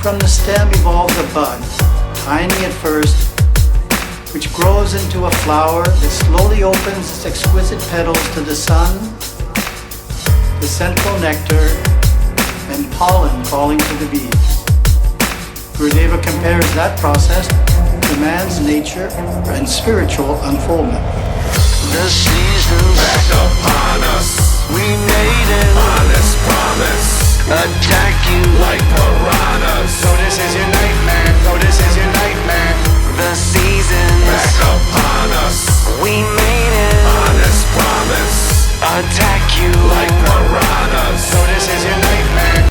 From the stem evolves a bud, tiny at first, which grows into a flower that slowly opens its exquisite petals to the sun, the central nectar, and pollen falling to the bees. Gurudeva compares that process to man's nature and spiritual unfoldment. The season's back upon us. We made an honest promise. Attack you like piranhas. Lotus is your nightmare. Lotus is your nightmare. The season's back upon us. We made an honest promise. Attack you like piranhas. Lotus is your nightmare.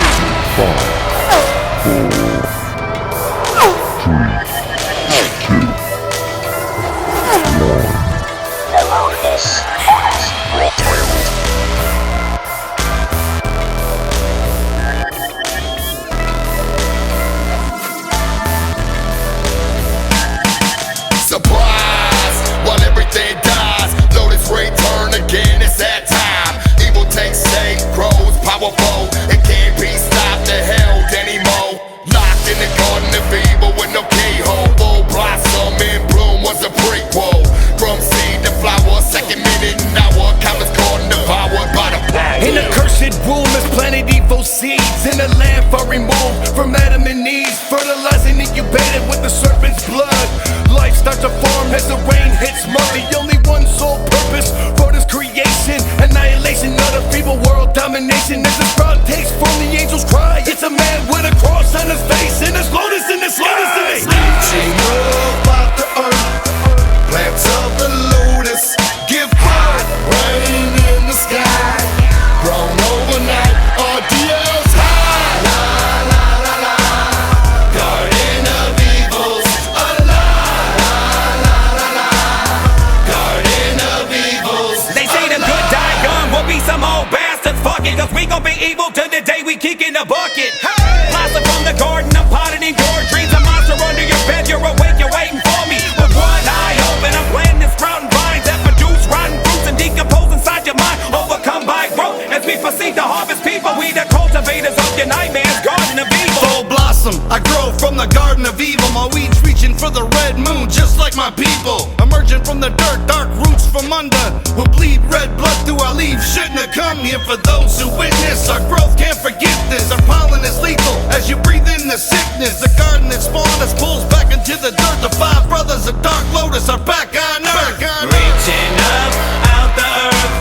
'cause we gon' be evil till the day we kick in the bucket. Hey! Blossom from the garden, I'm potted in your dreams. A monster under your bed, you're awake, you're waiting for me. With one eye open, I'm planting sprouting vines that produce rotten fruits and decompose inside your mind. Overcome by growth as we proceed to harvest people. We the cultivators of your nightmares, garden of evil. Full blossom, I grow from the garden of evil. My weeds reaching for the red moon, just like my people. Emerging from the dirt, dark roots from under. We'll bleed red blood through our leaves. Shouldn't have come here for those who witness our growth. Can't forget this. Our pollen is lethal as you breathe in the sickness. The garden that spawned us pulls back into the dirt. The five brothers of Dark Lotus are back on earth. Reaching up out the earth,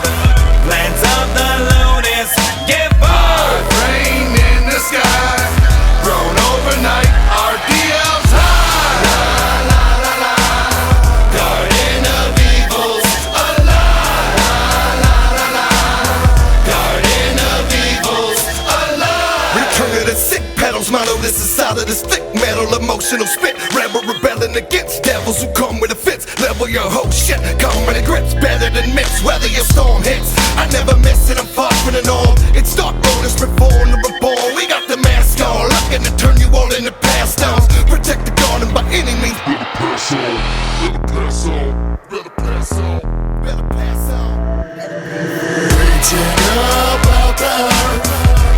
plants of the lotus give birth. Rain in the sky, grown overnight. Our DL's high. La la la la. Garden of evils alive. La la la la. Garden of evils alive. Return to the sick petals. My lotus is out of this thick metal, emotional spit. Rebel rebelling against devils who come with a fits. Level your whole shit, come with a grips. Better than myths, whether your storm hits. I never miss it, I'm far from the norm. It's Dark Lotus, reborn to reborn. We got the mask on, looking to turn you all into past stones. Protect the garden by any means. Better pass on, better pass on, better pass on, better pass on. Reaching up out the earth,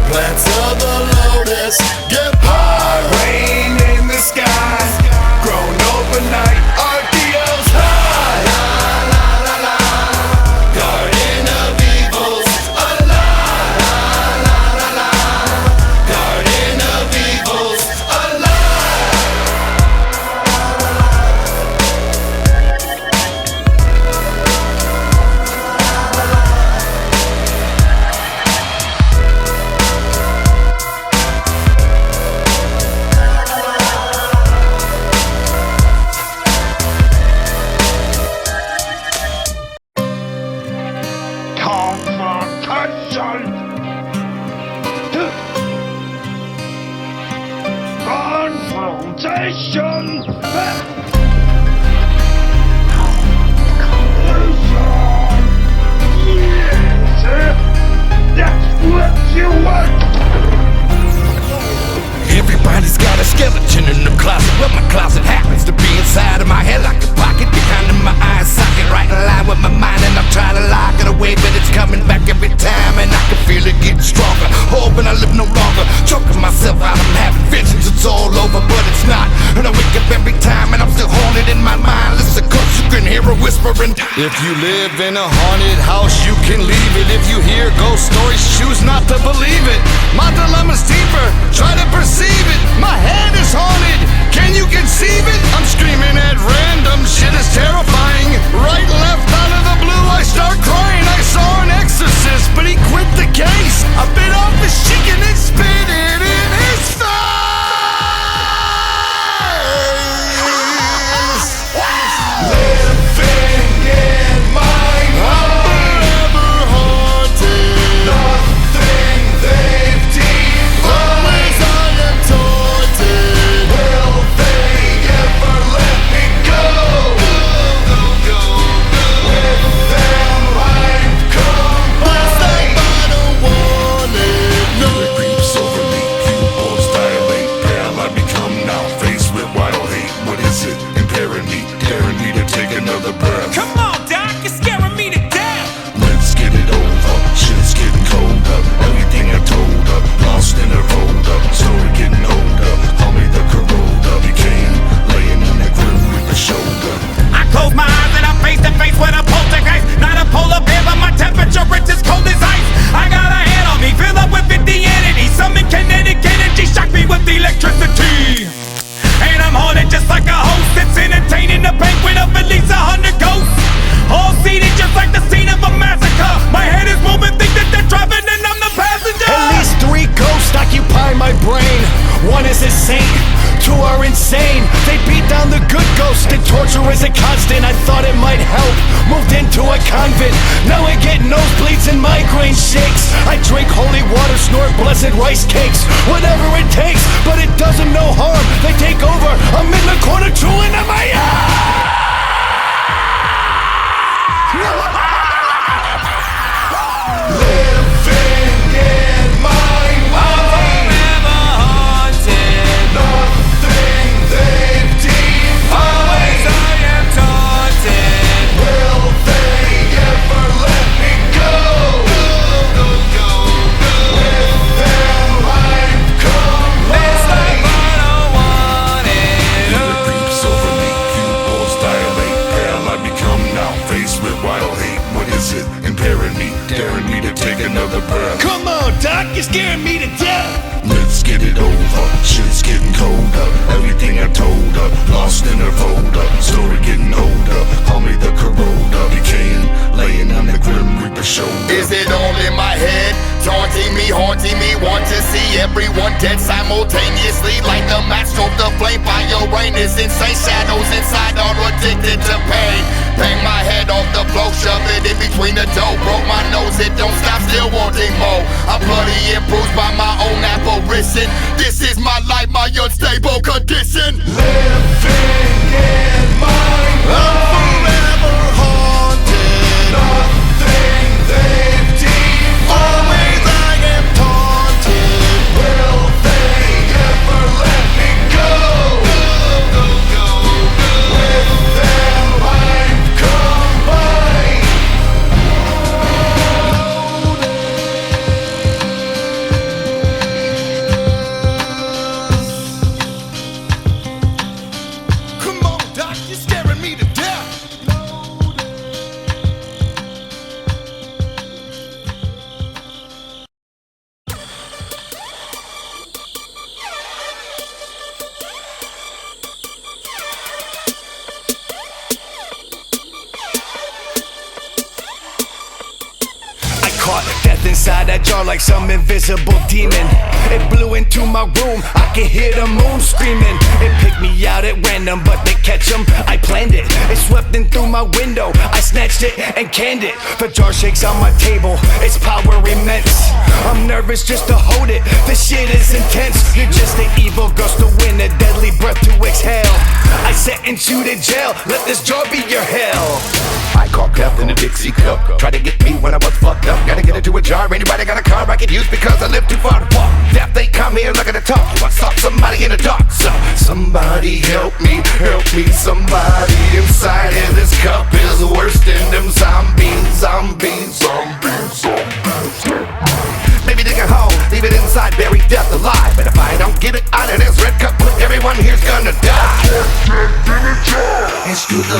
plants of the lotus get high. Rain in the sky, grown overnight. Our DL's high. La la la la. Garden of evils alive. La la la la. Garden of evils alive. Everybody's got a skeleton in the closet. Well, my closet happens to be inside of my head, like a pocket behind of my eye socket, right in line with my mind. And I'm trying to lock it away, but it's coming back every time, and I can feel it getting stronger. Hoping I live no longer, choking myself out. I'm having visions. It's it's all over, but it's not. And I wake up every time and I'm still haunted in my mind. Listen, cause you can hear a whispering. If you live in a haunted house, you can leave it. If you hear ghost stories, choose not to believe it. My dilemma's deeper, try to perceive it. My head is haunted, can you conceive it? I'm screaming at random, shit is terrifying. Right, left, out of the blue, I start crying. I saw an exorcist, but he quit the case. I bit off his chicken and spit it in his face. Living in my mind, Forever haunted. nothing they've defined. Always I am taunted. Will they ever let me go? With them I've come Last by. time I don't want it, no. It creeps over me, pupils dilate, pale I become now, faced with wild hate. What is it impairing me, daring me to take another breath? Come on, Doc, you're scaring me to death. Let's get it over, shit's getting colder. Everything I told her, lost in her folder. Story getting older, call me the corroder. Became laying in the grim with the shoulder. I close my eyes and I'm face to face with a poltergeist. Not a polar bear, but my temperature it's as cold as ice. I got a hand on me, fill up with 50 entities. Summon kinetic energy, shock me with electricity. And I'm haunted just like a host that's entertaining a banquet of at least 100 ghosts. All seated just like the scene of a massacre. My head is moving, think that they're driving and I'm the passenger. At least 3 ghosts occupy my brain. 1 is a saint, 2 are insane. They beat down the good ghost and torture is a constant. I thought it might help, moved into a convent. Now I get nosebleeds and migraine shakes. I drink holy water, snort blessed rice cakes. Whatever it takes, but it does them no harm. They take over, I'm in the corner drooling at my eye. Living in my mind, Forever haunted. nothing they've defined. I am taunted. Will they ever let me go? With them I've come It's like by. I don't want it. It creeps over me, pupils dilate, pale I become now, faced with wild hate. What is it impairing me, daring me to take another breath? Come on, Doc, you're scaring me to death. Let's get it over, shit's getting colder. Everything I told her, lost in her folder. Story getting older, call me the corroder. Became laying on the grim reaper shoulder. Is it all in my head? Taunting me, haunting me, want to see everyone dead simultaneously. Like the match drove the flame by your brain is insane. Shadows inside are addicted to pain. Bang my head off the floor, shove it in between the dough. Broke my nose, it don't stop, still wanting more. I'm bloody and bruised by my own apparition. This is my life, my unstable condition. Living in my mind, Forever haunted. nothing they've defined. Always I am taunted. Will they ever let me go? With them I've come by. Come on, Doc, you're scaring me to death. I caught death inside that jar like some invisible demon. It blew into my room, I could hear the moon screaming. It picked me out at random, but they catch 'em, I planned it. It swept in through my window, I snatched it and canned it. The jar shakes on my table, its power immense. I'm nervous just to hold it, this shit is intense. You're just an evil ghost to win, a deadly breath to exhale. I sentence you to jail, let this jar be your hell. I caught death in a Dixie cup. Try to get me when I was fucked up. Gotta get into a jar. Anybody got a car I can use because I live too far to walk. Death they come here looking to talk. You want to stop somebody in the dark. So somebody help me, somebody inside here. This cup is worse than them zombies. Maybe dig a hole, leave it inside, bury death alive. But if I don't get it out of this red cup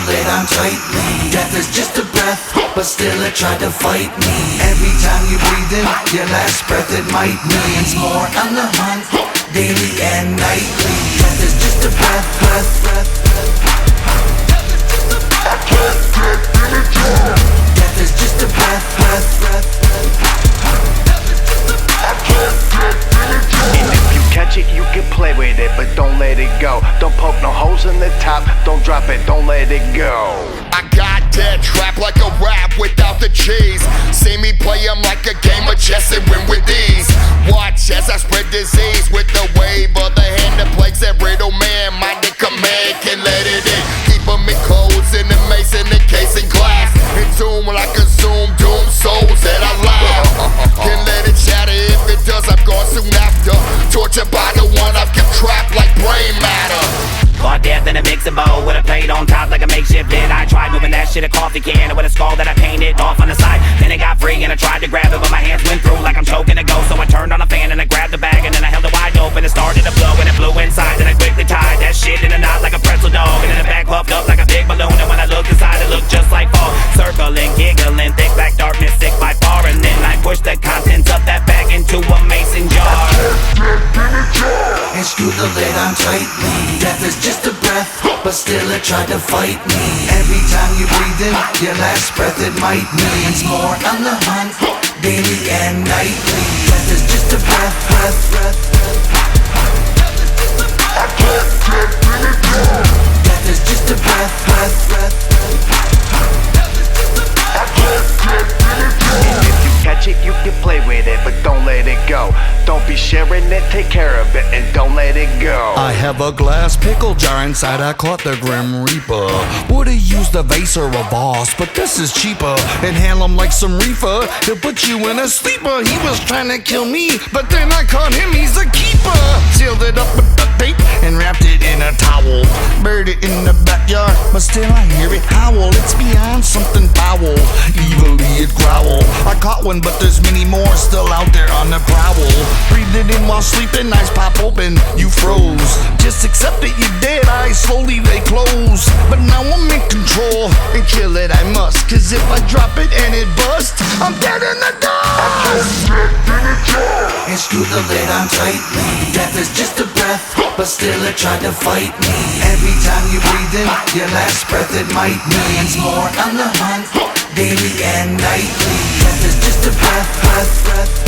lid on tightly. Death is just a breath, but still it tried to fight me. Every time you breathe in your last breath, it might. Millions more on the hunt, daily and nightly. Death is just a breath, breath, breath. Death is just a breath, breath, breath. And if you catch it, you can play with it, but don't let it go. Don't poke no holes in the top, don't drop it, don't let it go. I got that trap like a rap without the cheese. See me play 'em like a game of chess and win with ease. Watch as I spread disease with the wave of the hand that plagues that riddle man. Minded command can let it in. Keep 'em in codes in the mace in the case and glass. And zoom when I consume doom souls that I laugh. Can let it shatter if it does, I'm gone soon after. Tortured by the one I've kept trapped like brain matter. Fought death in a mixing bowl with a plate on top like a makeshift lid. I tried moving that shit a coffee can with a skull that I painted off on the side. Then it got free and I tried to grab it, but my hands went through like I'm choking to go. So I turned on a fan and I grabbed the bag and then I held it wide open. It started to blow and it blew inside. Then I quickly tied that shit in a knot like a pretzel dog. And then the bag puffed up like a big balloon. And when I looked inside, it looked just like fall. Circling, giggling, thick black darkness, sick by far. And then I pushed the contents of that bag into a mason jar. And screw the lid on tightly. Death is just a breath, but still it tried to fight me. Every time you breathe in your last breath, it might. Millions more on the hunt, daily and nightly. Death is just a breath, breath, breath. Death is just a breath, breath, breath. And if you catch it, you can play with it, but don't let it go. Don't be sharing it, take care of it, and don't let it go. I have a glass pickle jar inside, I caught the Grim Reaper. Would've used a vase or a vase, but this is cheaper. Inhale him like some reefer, he'll put you in a sleeper. He was trying to kill me, but then I caught him, he's a keeper. Sealed it up with duct tape and wrapped it in a towel. Buried it in the backyard, but still I hear it howl. It's beyond something foul, evilly it growl. I caught one, but there's many more still out there on the prowl. Breathed it in while sleeping, eyes pop open, you froze. Just accept it, you're dead, eyes slowly they close. But now I'm in control, and kill it I must. Cause if I drop it and it busts, I'm dead in the dust. And screw the lid on tightly. Death is just a breath, but still it tried to fight me. Every time you breathe in your last breath, it might. Millions more on the hunt, daily and nightly. Death is just a breath, breath, breath.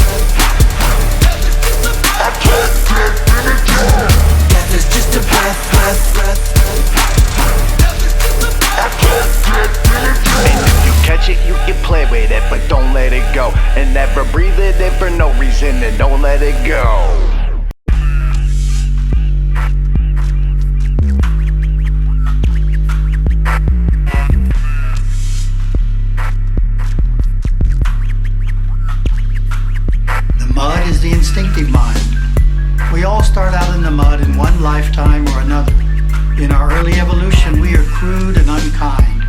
Death is just a breath, breath, breath. And if you catch it, you can play with it, but don't let it go. And never breathe it in for no reason, and don't let it go. The mud is the instinctive mind. We all start out in the mud in one lifetime or another. In our early evolution, we are crude and unkind.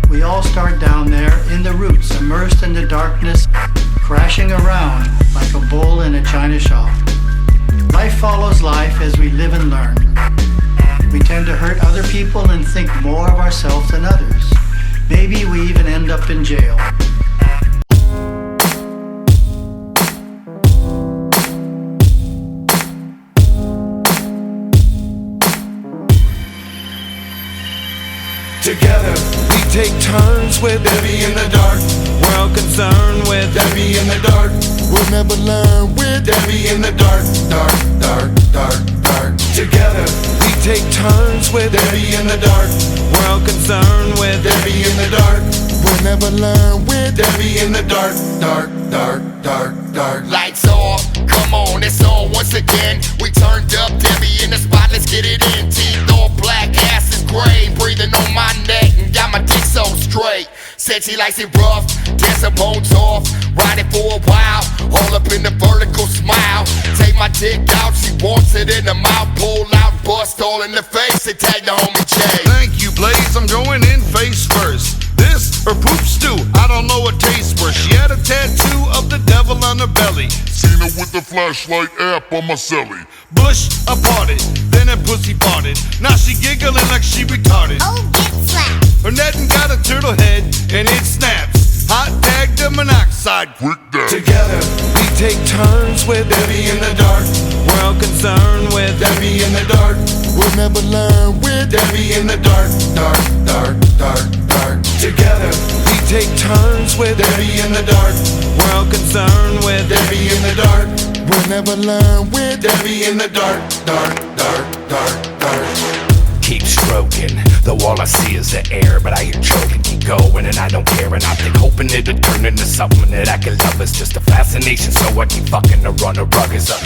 We all start down there in the roots, immersed in the darkness, crashing around like a bull in a china shop. Life follows life as we live and learn. We tend to hurt other people and think more of ourselves than others. Maybe we even end up in jail. Together, we take turns with Debbie in the dark. World concerned with Debbie in the dark. We'll never learn with Debbie in the dark. Dark, dark, dark, dark. Together, we take turns with Debbie in the dark. world concerned with Debbie in the dark. We'll never learn with Debbie in the dark. Dark, dark, dark, dark. Lights off, come on, it's on once again. We turned up Debbie in the spot, let's get it in. Teeth all black, ass is gray. Breathing on my neck and got my dick so straight. Said she likes it rough, dance her bones off. Ride it for a while, all up in the vertical smile. Take my dick out, she wants it in the mouth. Pull out, bust all in the face, and tag the homie Jay. Thank you, Blaze, I'm going in face first. This or poop stew, I don't know what tastes worse. She had a tattoo of the devil on her belly. Seen her with the flashlight app on my celly. Bush aparted, then her pussy parted. Now she giggling like she retarded. Oh, get slapped. Her netting got a turtle head and it snaps. Hot tag to monoxide, quick down. Together we take turns with Debbie in the dark. We're all concerned with Debbie in the dark. We'll never learn with Debbie in the dark. Dark, dark, dark, dark. Together we take turns with Debbie in the dark. We're all concerned with Debbie in the dark. We'll never learn with Debbie in the dark. Dark, dark, dark, dark. Keep stroking, though all I see is the air. But I hear choking, keep going and I don't care. And I think hoping it'll turn into something that I can love. It's just a fascination, so I keep fucking her on the rug as I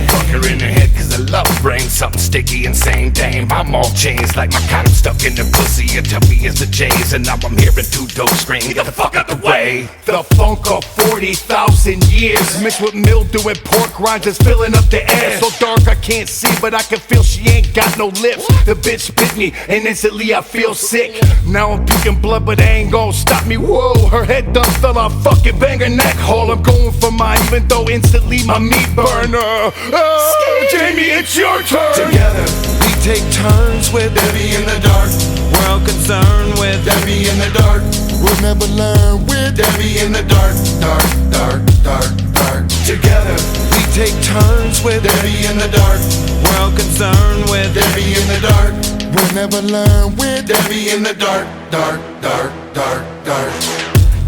fuck her in the head, cause I love brain. Something sticky, insane, damn, I'm all changed. Like my condom stuck in the pussy, and tell me it's the J's. And now I'm hearing two dope scream, get the fuck out the way. The funk of 40,000 years mixed with mildew and pork rinds is filling up the air. So dark I can't see, but I can feel she ain't got no lips. The bitch bit me and instantly I feel sick. Now I'm puking blood, but they ain't gon' stop me. Whoa, her head done fell off, fucking bang her neck hole. I'm going for mine, even though instantly my meat burner. Jamie, it's your turn. Together we take turns with Debbie in the dark. We're all concerned with Debbie in the dark. We'll never learn with Debbie in the dark. Dark, dark, dark, dark. Together we take turns with Debbie in the dark. We're all concerned with Debbie in the dark. We'll never learn with Debbie in the dark. Dark, dark, dark, dark.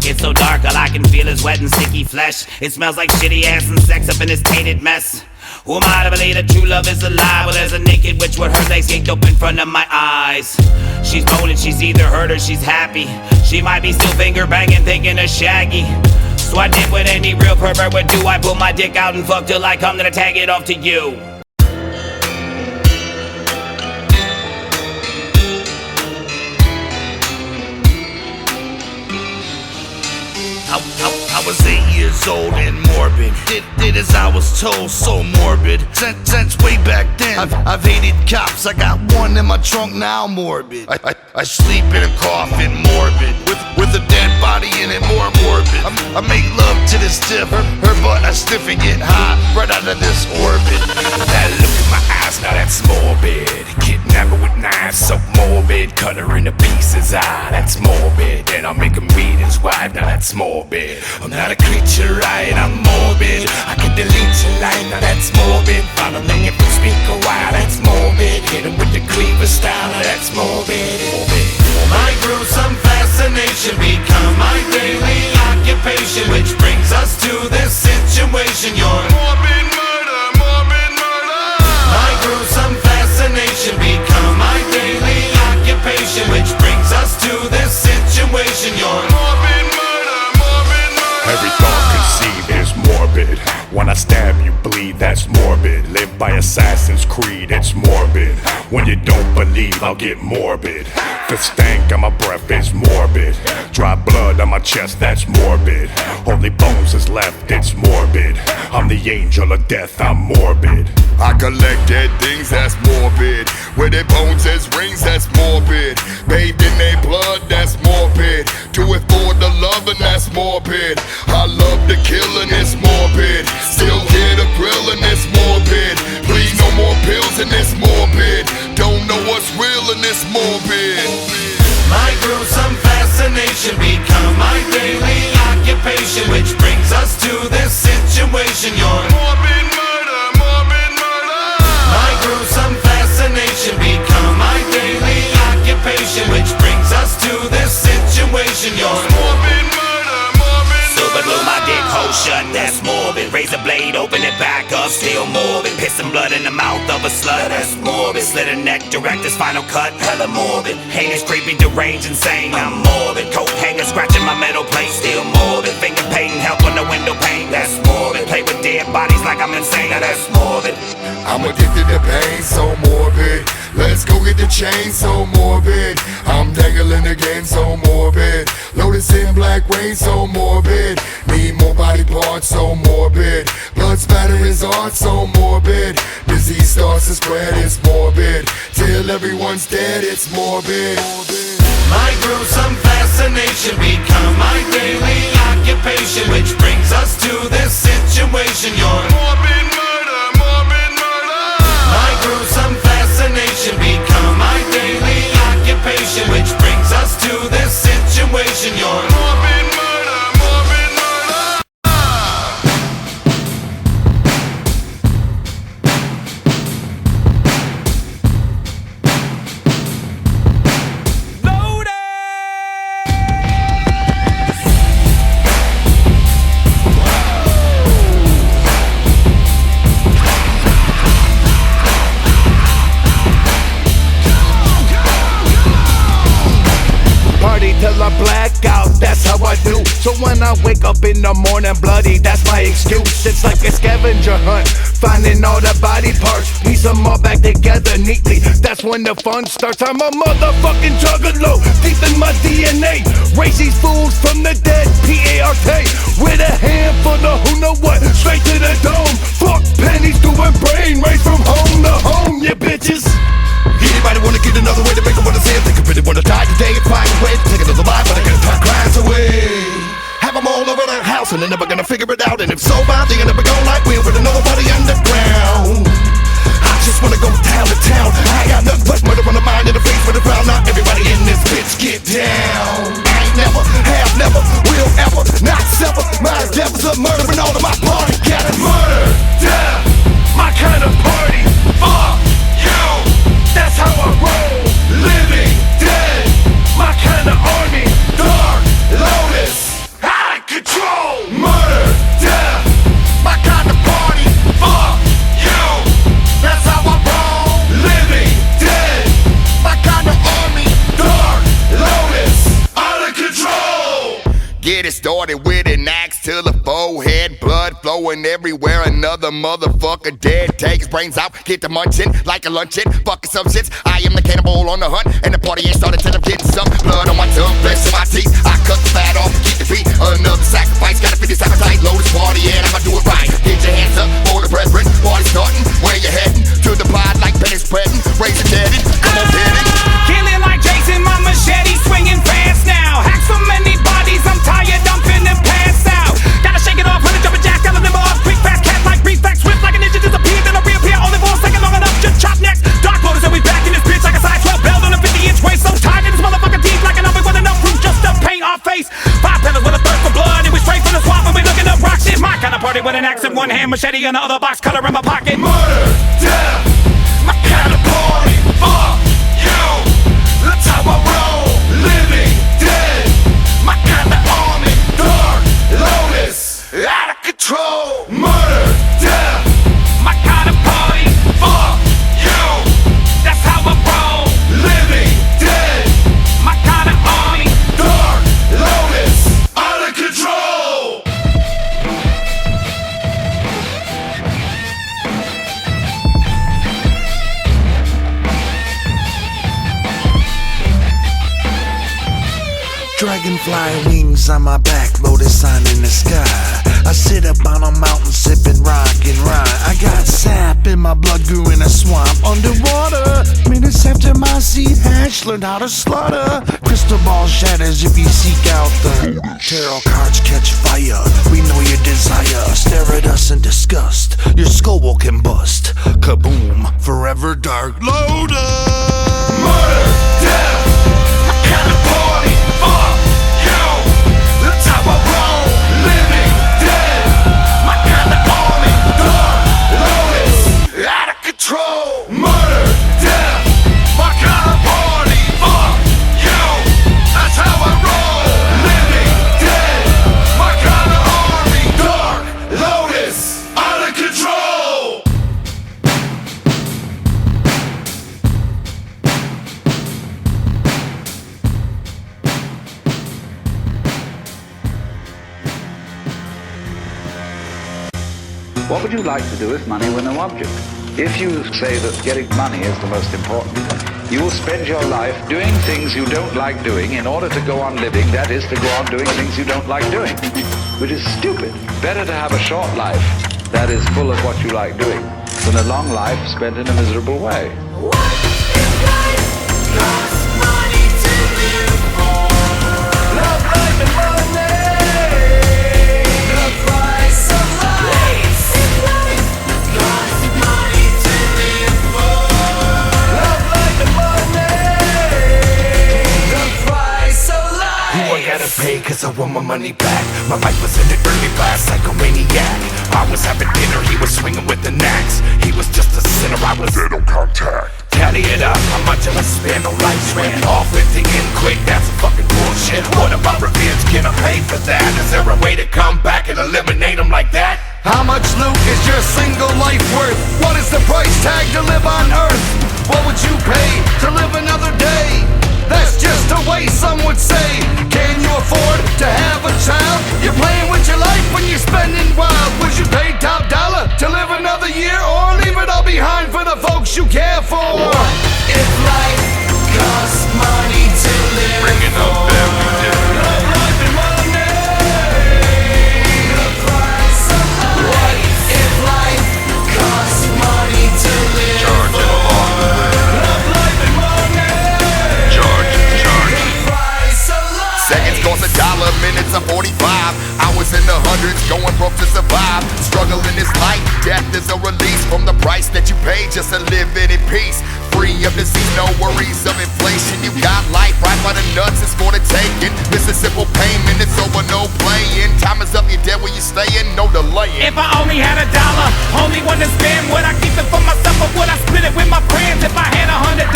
It's so dark, all I can feel is wet and sticky flesh. It smells like shitty ass and sex up in this tainted mess. Who am I to believe that true love is a lie? Well, there's a naked witch with her legs yanked up in front of my eyes. She's moaning, she's either hurt or she's happy. She might be still finger banging, thinking of Shaggy. So I did what any real pervert would do. I pull my dick out and fuck till I come, then I tag it off to you. I was 8 years old and morbid. Did as I was told, so morbid. Since way back then, I've hated cops. I got one in my trunk now, morbid. I sleep in a coffin, morbid. With a dead body in it, more morbid. I make love to this stiff, her butt I sniff and get high right out of this orbit. That look in my eyes, now that's morbid. Kidnap her with knives, so morbid. Cut her into pieces, that's morbid. Then I'll make her meet his wife, now that's morbid. I'm not a creature, right, I'm morbid. I can delete your life, now that's morbid. Find a name from speak a while, that's morbid. Hit him with the cleaver style, now that's morbid. My gruesome fascination become my daily occupation, which brings us to this situation. Your Morbid murder, morbid murder. My gruesome fascination become my daily occupation, which brings us to this situation. Your Morbid murder, morbid murder. Every thought conceived is morbid. When I stab you bleed, that's morbid. Live by Assassin's Creed, it's morbid. When you don't believe, I'll get morbid. The stank on my breath is morbid. Dry blood on my chest, that's morbid. Only bones is left, it's morbid. I'm the angel of death, I'm morbid. I collect dead things, that's morbid. Where their bones as rings, that's morbid. Bathed in their blood, that's morbid. Do it for the love and that's morbid. I love the killing, it's morbid. Still get a grill and it's morbid. Please no more pills and it's morbid. Don't know what's real and it's morbid. My gruesome fascination become my daily occupation, which brings us to this situation. Your Morbid murder, morbid murder. My gruesome fascination become my daily occupation, which brings us to this situation. Your Morbid murder, morbid Super glue my dick hole shut, that's morbid. Razor blade, open it back up, still morbid. Pissing blood in the mouth of a slut, that's morbid. Slit her neck, director's final cut, hella morbid. Heinous, creepy, deranged, insane, I'm morbid. Coat hanger, scratching my metal plate, still morbid. Finger painting, help on the window pane, that's morbid. Play with dead bodies like I'm insane, now that's morbid. I'm addicted to pain, so morbid. Let's go get the chain, so morbid. I'm dangling again, so morbid. Lotus in black rain, so morbid. Need more body parts, so morbid. Blood spatter is art, so morbid. Disease starts to spread, it's morbid. Till everyone's dead, it's morbid. My gruesome fascination become my daily occupation, which brings us to this situation. Your morbid murder, morbid murder. My gruesome fascination become my daily occupation, which brings us blackout, that's how I do. So when I wake up in the morning bloody, that's my excuse. It's like a scavenger hunt, finding all the body parts, piece them all back together neatly. That's when the fun starts. I'm a motherfucking juggalo, deep in my DNA. Raise these fools from the dead, P-A-R-K. With a handful of who know what, straight to the dome. Fuck pennies doing brain race from home to home, you bitches. Anybody wanna get another way to make them understand? Think of it, wanna die today and find a way to take another life, but I gotta talk grinds away. Have them all over the house and they're never gonna figure it out. And if so, by the end of it, go like we'll put another body underground. I just wanna go town to town. I ain't got nothing but murder on the mind and the face for the crowd. Now everybody in this bitch get down. I ain't never, have never, will ever, not sever. My devils of murder and all of my party got it. Murder, death, my kind of party. Fuck you, that's how I roll. Living, dead, my kind of army. Dark, Lotus, out of control. Murder, death, my kind of party. Fuck you, that's how I roll. Living, dead, my kind of army. Dark, Lotus, out of control. Get it started with an axe to the forehead, blood flowing everywhere. Another motherfucker dead. Take his brains out, get the munching like a luncheon. Fucking some shits. I am the cannibal on the hunt, and the party ain't started till I'm getting some blood on my tongue, flesh in my teeth. I cut the fat off, keep the beat. Another sacrifice, gotta fit this appetite. Lotus party, and I'ma do it right. Get your hands up for the brethren. Party starting, where you heading? To the pod like penny spreading. Raise your dead, come on, get it. Killing like Jason, my machete swinging fast now. Hack so many bodies, I'm tired, I'm finna pass out. Gotta shake it off, when it jumping jacks, gotta limber off. Quick, fast, cat like reflex, swift like a ninja disappear, then I reappear. Only for a second long enough, just chop next. Dark Lotus, and we back in this bitch like a side 12 belt on a 50-inch waist. So tired in this motherfucking teeth like an oven with enough proof just to paint our face. 5 pillars with a thirst for blood, and we straight from the swamp, and we looking up rock shit. My kind of party with an axe in one hand, machete in the other, box cutter in my pocket. Murder, death, my kind of party. Fuck you, that's how I roll. Living, dead, my kind of army. Dark, Lotus, out of control. Murder, death, My kind of party, fuck you, that's how I roll. living, dead, My kind of army. dark, Lotus, out of control. Dragonfly wings on my back, Lotus sign in the sky. I sit up on a mountain sipping rock and rye. I got sap in my blood, grew in a swamp underwater. Minutes after my seed hatch, learned how to slaughter. Crystal ball shatters if you seek out the tarot cards catch fire. We know your desire. Stare at us in disgust. Your skull will combust. Kaboom! Forever dark Lotus. Murder, death, my kind of party. Fuck you, that's how I roll. Living, dead, my kind of army. Dark, Lotus, out of control. Murder, death, my kind of party. Fuck you, that's how I roll. Living, dead, my kind of army. Dark, Lotus, out of control. What would you like to do if money were no object? If you say that getting money is the most important, you will spend your life doing things you don't like doing in order to go on living, that is, to go on doing things you don't like doing, which is stupid. Better to have a short life that is full of what you like doing than a long life spent in a miserable way. Pay cause I want my money back. My life was ended early by a psychomaniac. I was having dinner, he was swinging with an axe. He was just a sinner, I was dead on contact. Tally it up, how much of a span on life ran off with the end quick, that's fucking bullshit. What about revenge, can I pay for that? Is there a way to come back and eliminate him like that? How much loot is your single life worth? What is the price tag to live on Earth? What would you pay to live another day? That's just to waste. Some would say, can you afford to have a child? You're playing with your life when you're spending wild. Would you pay top dollar to live another year, or leave it all behind for the folks you care for? What if life costs money to live? Bringing up every day. Love, life, and money. The price of life. What if life costs money to live? Charge it along the way. Love, life, and money. Charge. The price of life. Seconds cost $1, minutes are 45. Hours in the hundreds, going broke to survive. Struggling is life, death is a release from the price that you pay just to live it in peace. Free of disease, no worries of inflation. You got life right by the nuts, it's for the taking. This is simple payment, it's over, no playing. Time is up, you're dead where you staying, no delaying. If I only had $1, only one to spend, would I keep it for myself or would I split it with my friends? If I had $100,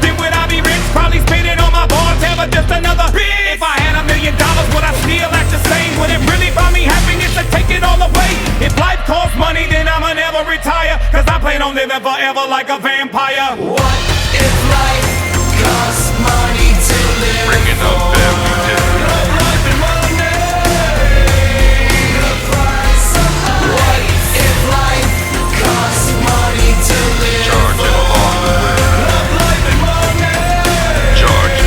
then would I be rich? Probably spend it on my bartender, just another bitch. If I had $1 million, would I still act the same? Would it really buy me happiness to take it all away? If life costs money, then I'ma never retire, cause I plan on living forever like a vampire. What if life costs money to live? Bringing up every day. Love, life, and money. The price of life. What if life costs money to live? Charge it along the way. Love, life, and money. Charge.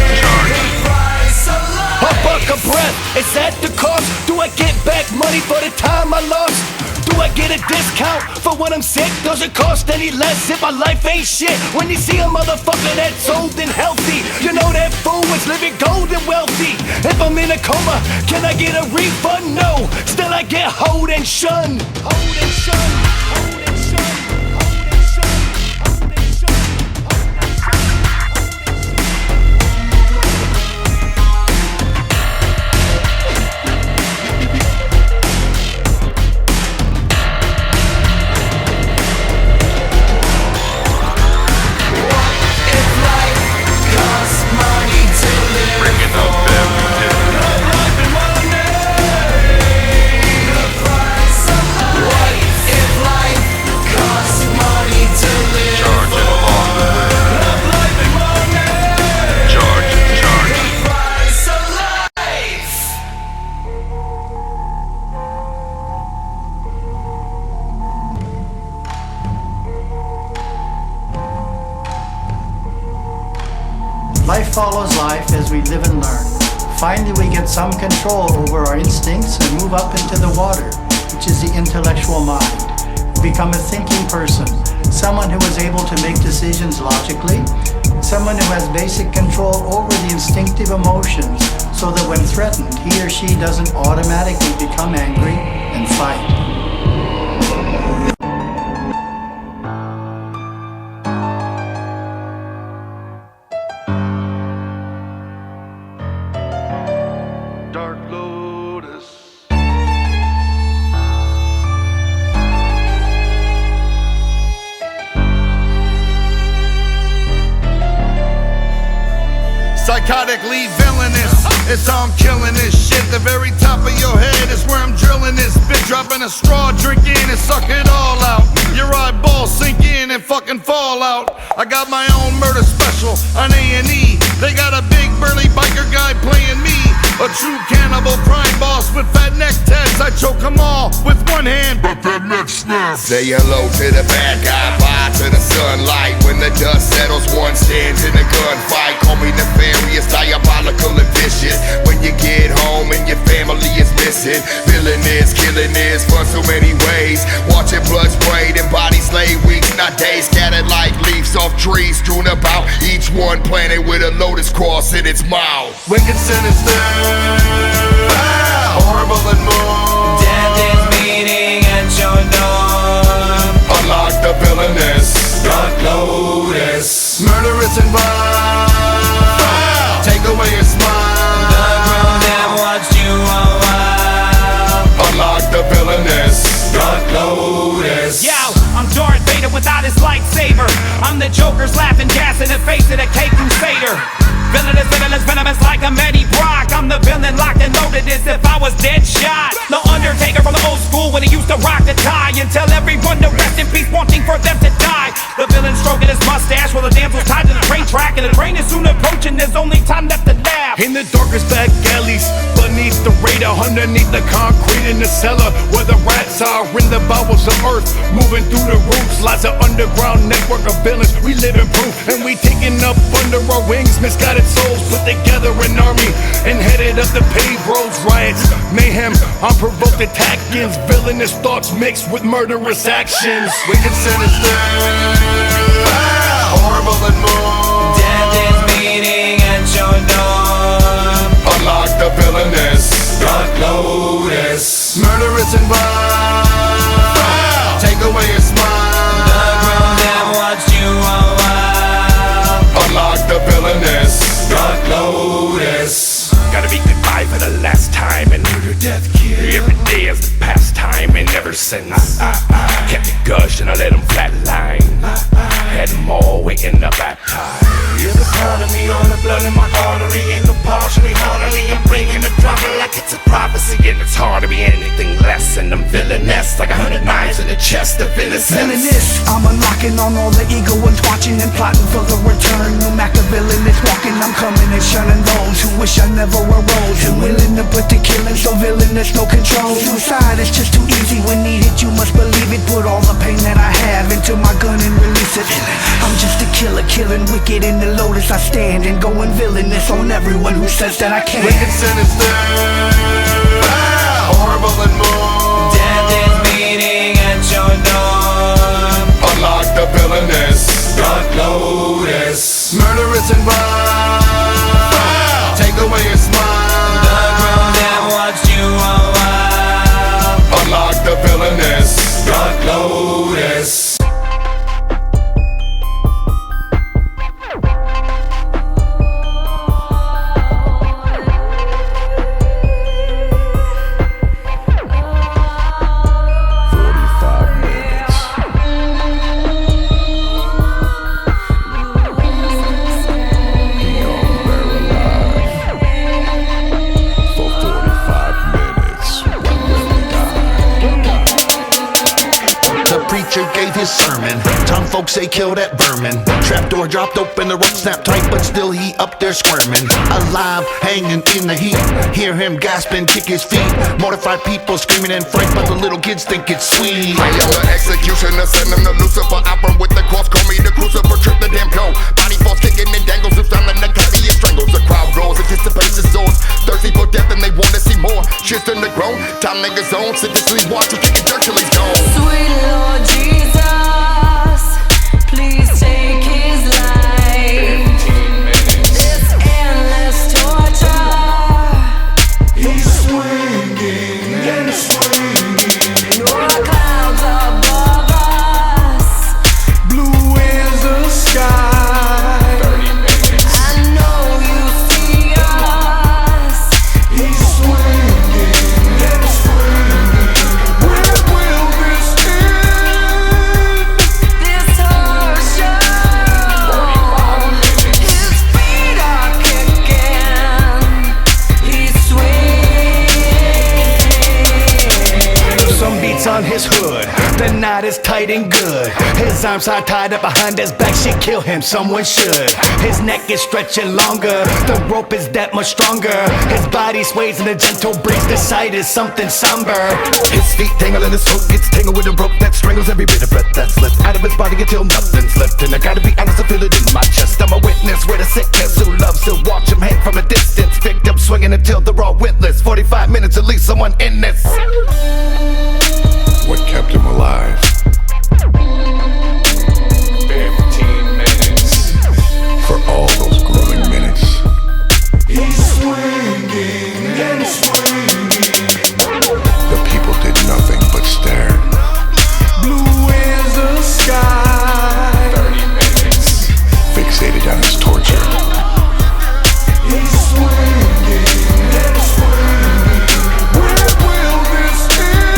The price of life. A buck a breath, is that the cost? Do I get back money for the time I lost? Do I get a discount for when I'm sick? Does it cost any less if my life ain't shit? When you see a motherfucker that's old and healthy, you know that fool is living gold and wealthy. If I'm in a coma, can I get a refund? No, still I get hoed and shunned. Hoed and shunned. Hoed and shunned. Hoed and shunned. Hoed and shunned. If life costs money to live. Bringing up every day. Love, life, and money. The price of life. What if life costs money to live? Charge it along the way. Love, life, and money. Charge. The price of life. Life follows life as we live and learn. Finally, we get some control over our instincts and move up into the water, which is the intellectual mind. We become a thinking person, someone who is able to make decisions logically, someone who has basic control over the instinctive emotions so that when threatened, he or she doesn't automatically become angry and fight. Dark Lotus. Psychotically villainous, it's how I'm killing this shit. The very top of your head is where I'm drilling this bit. Dropping a straw, drink in and suck it all out. Your eyeballs sink in and fucking fall out. I got my own murder special on A&E. They got a big burly biker guy playing me, a true cannibal crime boss with fat neck tats. I choke them all with one hand, but that neck snaps. Say hello to the bad guy, bye to the sunlight. When the dust settles, one stands in a gunfight. Call me nefarious, diabolical and vicious. When you get home and your family is missing, villainous, killing is fun so many ways. Watching blood sprayed and bodies lay weeks, not days. Scattered like leaves off trees strewn about, each one planted with a lotus cross in its mouth. Wicked, sinister, horrible and more. Death is beating at your door. Unlock the villainous, Dark Lotus. Murderous and vile, take away your smile. The crew that watched you a while. unlock the villainous. Dark Lotus. Yo, I'm Darth Vader without his lightsaber. I'm the Joker's laughing gas in the face of the K-Crusader. Villainous, venomous like a Manny Brock. I'm the villain locked and loaded as if I was dead shot. The Undertaker from the old school when he used to rock the tie and tell everyone to rest in peace, wanting for them to die. The villain stroking his mustache while the damsel's tied to the train track, and the train is soon approaching. There's only time left to In the darkest back alleys, beneath the radar, underneath the concrete in the cellar, where the rats are in the bowels of earth, moving through the roots, lies an underground network of villains. We live in proof, and we taking up under our wings. Misguided souls put together an army and headed up the paved roads. Riots, mayhem, unprovoked attackings, villainous thoughts mixed with murderous actions. Wicked, sinister, horrible and more. Death is meeting at your door. Unlock the villainous, Dark Lotus. Murderous and wild. Take away your smile. The grown that watched you a while. unlock the villainous, Dark Lotus. Gotta be goodbye for the last time and murder, death, kill. Every day is the pastime and ever since kept it gush and I let them flatline. Had them all waiting up at time. You're the part of me, all the blood in my artery. Ain't no partially, heartily. I'm bringing the drama like it's a prophecy. And it's hard to be anything less than I'm villainous, like 100 knives in the chest of innocence. Villainous, I'm unlocking on all the ego ones watching and plotting for the return. No Machiavellian is walking, I'm coming and shunning those who wish I never arose. And willing to put the killing, so villainous, no control. Suicide is just too easy when needed, you must believe it. Put all the pain that I have into my gun and release it. I'm just a killer, killing wicked in the Lotus I stand, and going villainous on everyone who says that I can't. Wicked, sinister, horrible and more. Death is meeting at your door. unlock the villainous, Dark Lotus. Murderous and wild. Take away your smile. The grown that watched you a while. unlock the villainous, Dark Lotus. Gave his sermon. Town folks say kill that vermin. Trapdoor dropped open, the rope snapped tight, but still he up there squirming. Alive, hanging in the heat. Hear him gasping, kick his feet. Mortified people screaming in fright, but the little kids think it's sweet. I am the executioner, send him to Lucifer. Opera with the cross, call me the crucifer. Trip the damn pole. Body falls kicking and dangles, who's down in the cavity and strangles. The crowd roars, anticipates his swords. Thirsty for death and they wanna see more. Shit's in the grown, time niggas on. Sit to sleep, watch, you kick a dirt till he's gone. Sweet Lord Jesus, please take his life. This endless torture. He's swinging and swinging. Your clouds above us. Blue is the sky. 30 minutes. I know you see us. He's swinging and swinging. Where will this end? This whole show. His feet are kicking. He's swinging. Some beats on his hood, the knot is tight and good. His arms are tied up behind his back, should kill him, someone should. His neck is stretching longer, the rope is that much stronger. His body sways in a gentle breeze, the sight is something somber. His feet tangle and his foot gets tangled with a rope that strangles every bit of breath that's left out of his body until nothing's left. And I gotta be honest, I feel it in my chest. I'm a witness with a sickness who loves to watch him hang from a distance. Victim swinging until they're all witless. 45 minutes, at least someone in this. What kept him alive? 15 minutes. For all those grueling minutes. He's swinging and swinging. The people did nothing but stare. Blue is the sky. 30 minutes. Fixated on his torture. He's swinging and swinging. Where will this end?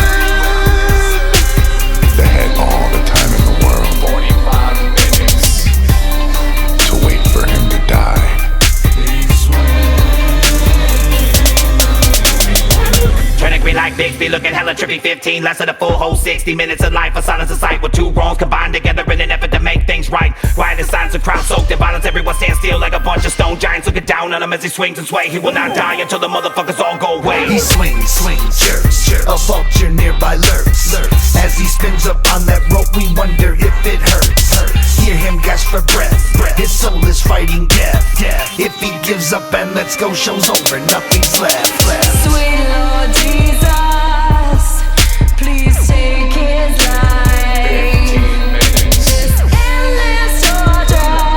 iffy, looking hella trippy. 15 less than a full whole 60 minutes of life. A silence of sight with two wrongs combined together in an effort to make things right. Riot signs of crowd soaked in violence. Everyone stands still like a bunch of stone giants looking down on him as he swings and sways. He will not die until the motherfuckers all go away. He swings, jerks, a vulture nearby lurks. As he spins up on that rope, we wonder if it hurts. Hear him gasp for breath. His soul is fighting death. If he gives up and lets go, show's over, nothing's left. Sweet Lord Jesus, please take his life. This endless torture.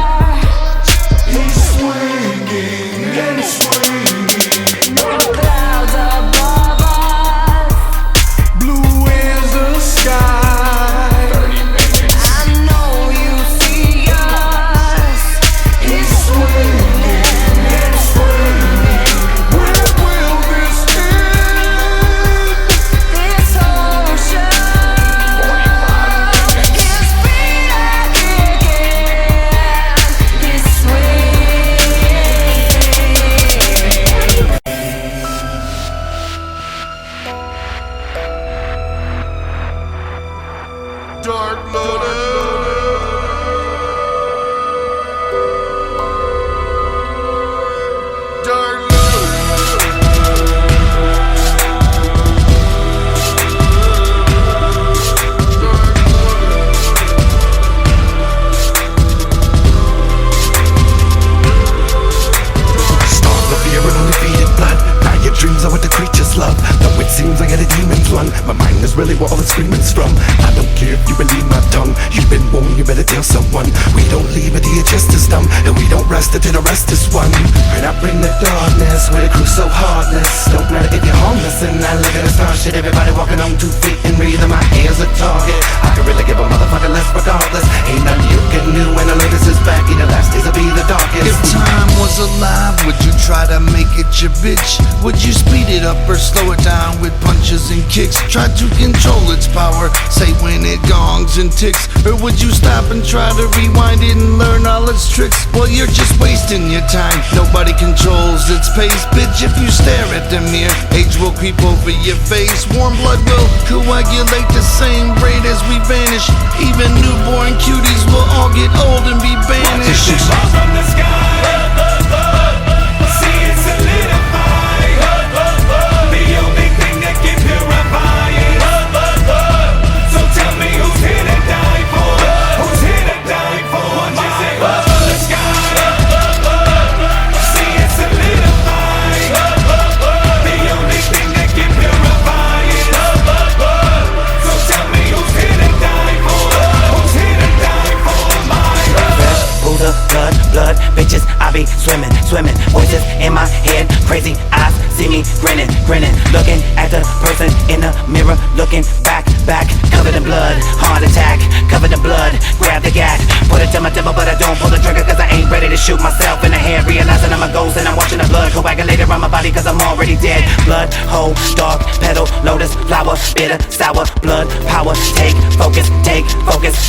He's swinging and swinging. Clouds above us. Blue is the sky. I know you see us. He's swinging and swinging. Where will this end? This ocean is free again. This way. Dark Lotus. Dark Storms of fear and undefeated blood. Now your dreams are what the creatures love. Though it seems I got a demon's run, my mind is really where all the screaming's from. I don't care if you believe my tongue. You've been warned, you better tell someone. We don't leave it till your chest is dumb, and we don't rest until the rest is won. And I bring the darkness with a crew so heartless. Don't matter if you're homeless, and I look at the star shit. Everybody walking on 2 feet and breathing, my ears a target. I can really give a motherfucker less regardless. Ain't nothing you can do when the Lotus is back. Either last days will be the darkest. If time was alive, would you try to make it your bitch? Would you speed it up or slow it down with punches and kicks? Try to control its power, say when it gongs and ticks. Or would you stop and try to rewind it and learn all its tricks? Well, you're just wasting your time. Nobody controls its pace, bitch. If you stare at the mirror, age will creep over your face. Warm blood will coagulate the same rate as we vanish. Even newborn cuties will all get old and be banished. Watch it fall from the sky. See it solidify. The only thing that can purify it. So tell me who's here to die for? Who's here to die for? Watch it fall from the sky. See it solidify. The only thing that can purify it. So tell me who's here to die for? Who's here to die for my Fresh Buddha, blood, bitches, I be swimming, voices in my head, crazy eyes, see me grinning, looking at the person in the mirror, looking back, covered in blood, heart attack, covered in blood, grab the gat, put it to my temple but I don't pull the trigger cause I ain't ready to shoot myself in the head, realizing I'm a ghost and I'm watching the blood coagulate around my body cause I'm already dead, blood, hole, dark, petal, lotus, flower, bitter, sour, blood, power, take focus,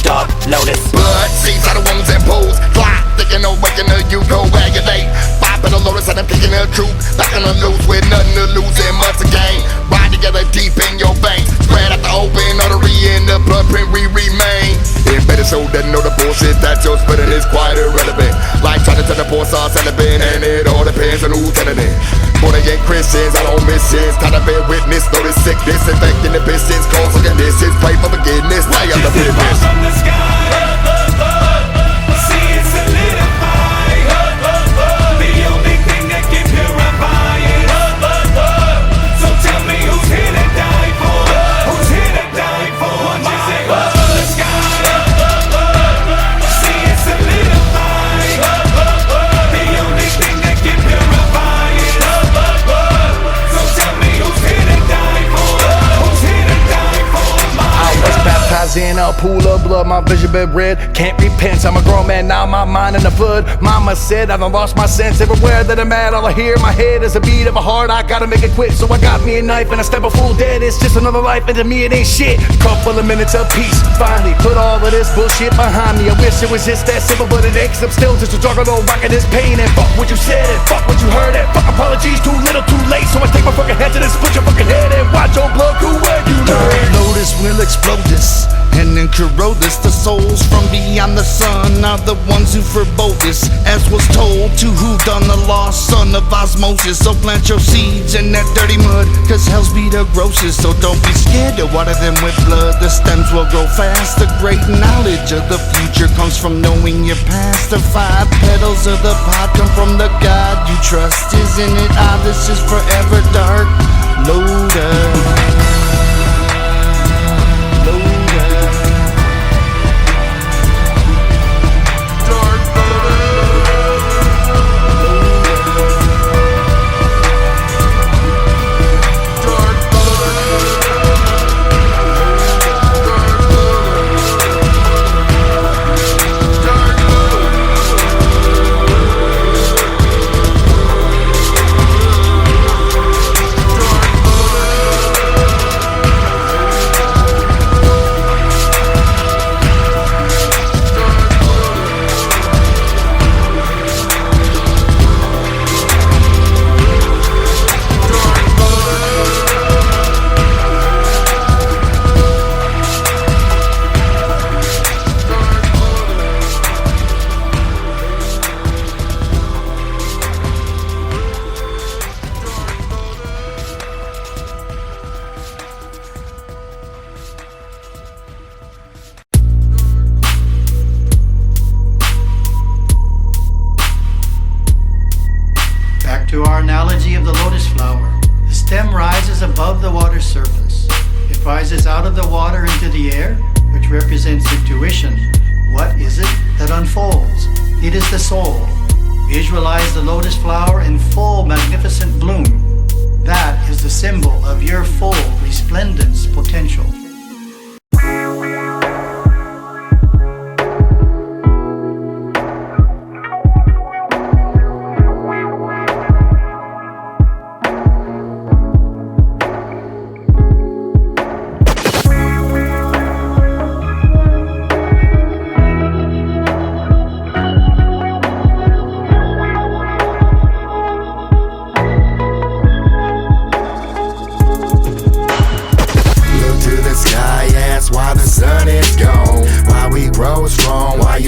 dark, lotus. Blood seeps out of wounds and pools. Fly, thinking of waking her, you coagulate. Five in the Lotus and I'm picking the truth. Back on the loose with nothing to lose and much to gain. Bind together deep in your veins. Spread out the open artery in the blueprint we remain. Embedded so that know the bullshit that you're spitting is quite irrelevant. Like trying to turn the poor sauce celibate, and it all depends on who's telling it. Born again Christians, I don't miss shit. Time to bear witness, notice sickness, infecting the business, causing conditions. Pray for forgiveness, lay up the business. From the sky. See it solidify. The only thing that can purify it. So tell me who's here to die for? Who's here to die for? Watch it say from the sky. See it solidify. The only thing that can purify it. So tell me who's here to die for? Who's here to die for? I was baptized in a now, pool of blood, my vision been red. Can't repent, I'm a grown man now, my mind in the flood. Mama said I done lost my sense. Everywhere that I'm at, all I hear in my head is a beat of a heart. I gotta make it quick, so I got me a knife and I step a full dead. It's just another life, and to me it ain't shit. Couple of minutes of peace, finally put all of this bullshit behind me. I wish it was just that simple, but it ain't, 'cause I'm still just a juggernaut rocking this pain. And fuck what you said, and fuck what you heard, and fuck apologies, too little, too late. So I take my fucking head to this, put your fucking head in, watch your blood cool where you learn. Lotus will explode this and then corrode this. The souls from beyond the sun are the ones who forebode this, as was told to who done the lost son of osmosis. So plant your seeds in that dirty mud, 'cause hell's be the grossest. So don't be scared to water them with blood. The stems will grow fast. The great knowledge of the future comes from knowing your past. The 5 petals of the pot come from the God you trust. Isn't it odd? This is forever dark. Lotus. To our analogy of the lotus flower, the stem rises above the water's surface. It rises out of the water into the air, which represents intuition. What is it that unfolds? It is the soul. Visualize the lotus flower in full magnificent bloom. That is the symbol of your full resplendence potential.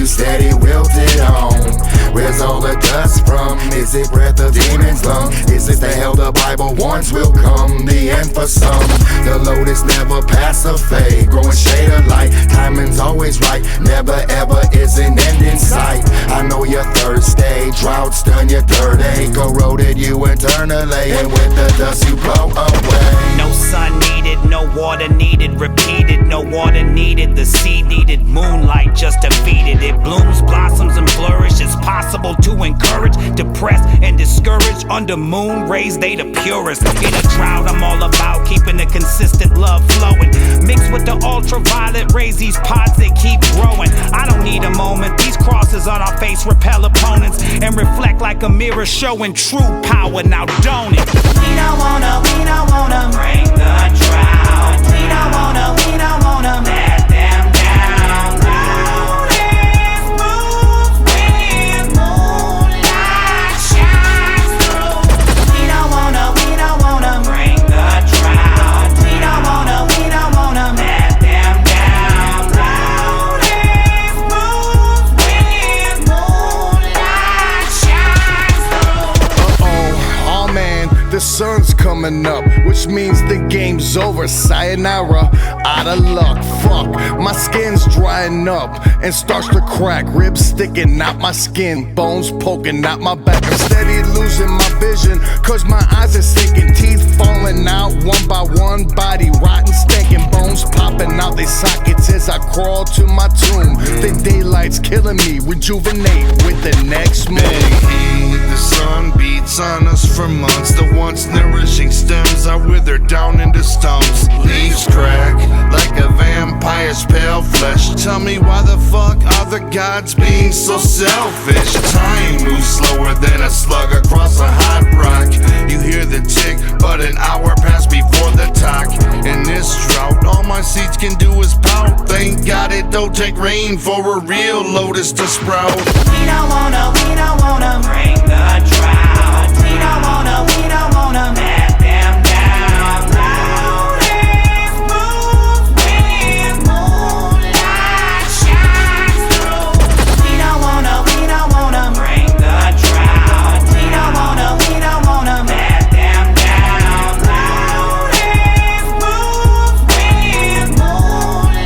Steady wilted on. Where's all the dust from? Is it breath of demons lung? Is it the hell the Bible warns will come? The end for some. The lotus never pass a fade, growing shade of light. Timing's always right, never ever is an end in sight. I know you're thirsty, droughts done your third day, corroded you internally, and with the dust you blow away. No sun needed, no water needed, repeated, no water needed. The seed needed moonlight just to feed it. It blooms, blossoms, and flourish. It's possible to encourage, depressed, and discouraged. Under moon rays, they the purest. In a drought, I'm all about keeping the consistent love flowing. Mixed with the ultraviolet rays, these pods, they keep growing. I don't need a moment. These crosses on our face repel opponents and reflect like a mirror showing true power. Now don't it? We don't wanna bring the drought. We don't wanna let them down. Lotus moves when moonlight shines through. We don't wanna bring the drought. We don't wanna let them down. Lotus moves when moonlight shines through. Oh man, the sun's coming up, which means the game's over. Sayonara, out of luck, fuck. My skin's drying up and starts to crack. Ribs sticking out my skin, bones poking out my back. I'm steady losing my vision, cause my eyes are sinking. Teeth falling out one by one, body rotten, stinking. Bones popping out they sockets as I crawl to my tomb. The daylight's killing me, rejuvenate with the next moon. sun beats on us for months. The once nourishing stems are withered down into stumps. Leaves crack like a vampire's pale flesh. Tell me why the fuck are the gods being so selfish? Time moves slower than a slug across a hot rock. You hear the tick, but an hour passed before the talk. In this drought, all my seeds can do is pout. Thank God it don't take rain for a real lotus to sprout. We don't wanna bring the drought. We don't wanna let them down. Lotus moves when moonlight shines through. We don't wanna bring the drought. We don't wanna let them down. Lotus moves when moonlight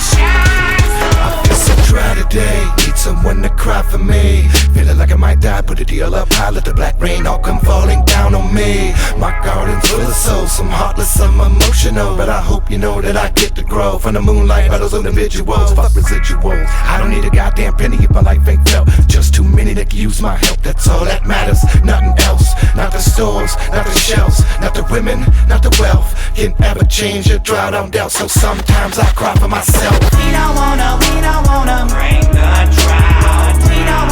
shines through. I feel so dry today, need someone to cry for me. Feeling like I might die, put a deal up high, let the black rain all come falling down on me. My garden's full of souls, some heartless, some emotional, but I hope you know that I get to grow from the moonlight by those individuals. Fuck residuals, I don't need a goddamn penny if my life ain't felt. Just too many that can use my help, that's all that matters. Nothing else, not the stores, not the shelves, not the women, not the wealth can ever change a drought on doubt. So sometimes I cry for myself. We don't wanna bring the drought. We don't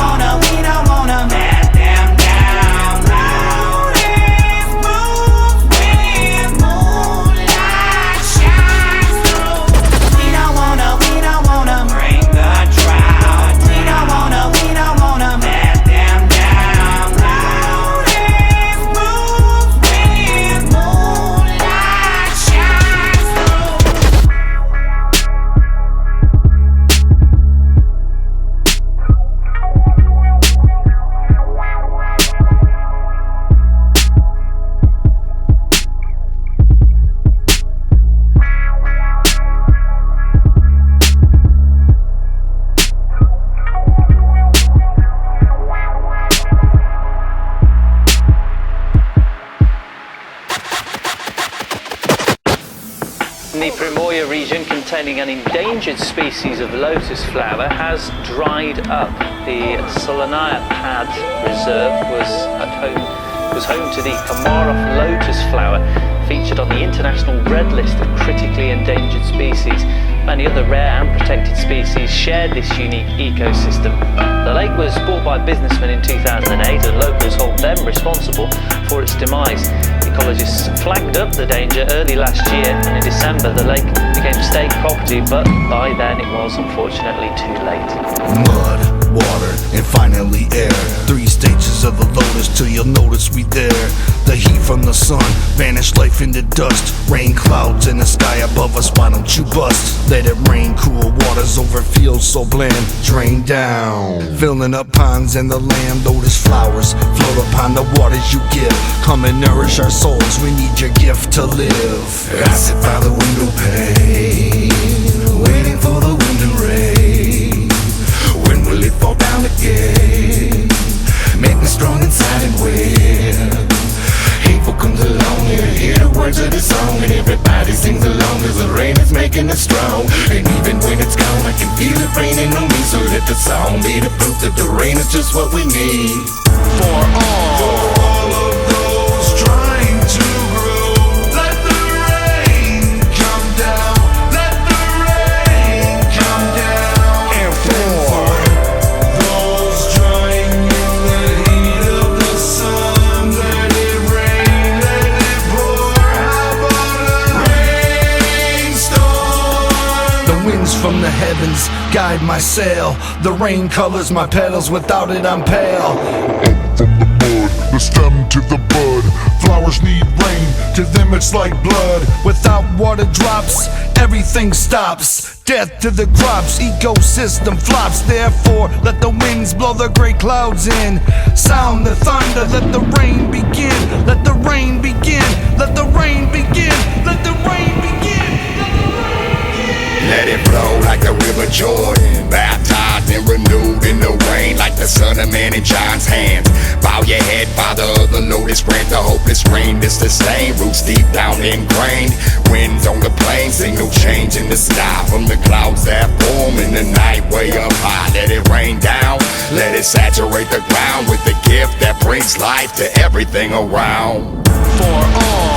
wanna let them down. Lotus moves when moonlight shines through. We don't wanna bring the drought. We don't wanna let them down. Lotus moves when moonlight shines through. The Primorje region, containing an endangered species of lotus flower, has dried up. The Solonaya Pad Reserve was home to the Komarov lotus flower, featured on the International Red List of critically endangered species. Many other rare and protected species shared this unique ecosystem. The lake was bought by businessmen in 2008, and locals hold them responsible for its demise. Ecologists flagged up the danger early last year, and in December the lake became state property, but by then it was unfortunately too late. Mud, water, and finally air. 3 stages of the lotus till you'll notice we there. The heat from the sun, vanish life into dust. Rain clouds in the sky above us, why don't you bust? Let it rain, cool waters over fields so bland. Drain down, filling up ponds and the land. Lotus flowers float upon the waters you give. Come and nourish our souls, we need your gift to live. I sit by the window pane, waiting for the wind and rain. When will it fall down again? Make me strong inside and win. Hateful comes along, you hear the words of the song, and everybody sings along as the rain is making us strong. And even when it's gone, I can feel it raining on me. So let the song be the proof that the rain is just what we need. For all of those trying to grow, let the rain come down. Let the rain come down. And for those trying in the heat of the sun, let it rain, let it pour. How about a rainstorm? The winds from the heavens guide my sail. The rain colors my petals, without it I'm pale. From the mud, the stem to the bud. Flowers need rain, to them it's like blood. Without water drops, everything stops. Death to the crops, ecosystem flops. Therefore, let the winds blow the gray clouds in. Sound the thunder, let the rain begin. Let the rain begin, let the rain begin. Let the rain begin, let the rain begin. Let it flow like the river Jordan, baptized and renewed in the rain, like the Son of Man in John's hands. Bow your head, Father of the lotus grant the hopeless rain to sustain. Roots deep down ingrained, winds on the plain, signal change in the sky from the clouds that form in the night way up high. Let it rain down, let it saturate the ground with the gift that life to everything around. For all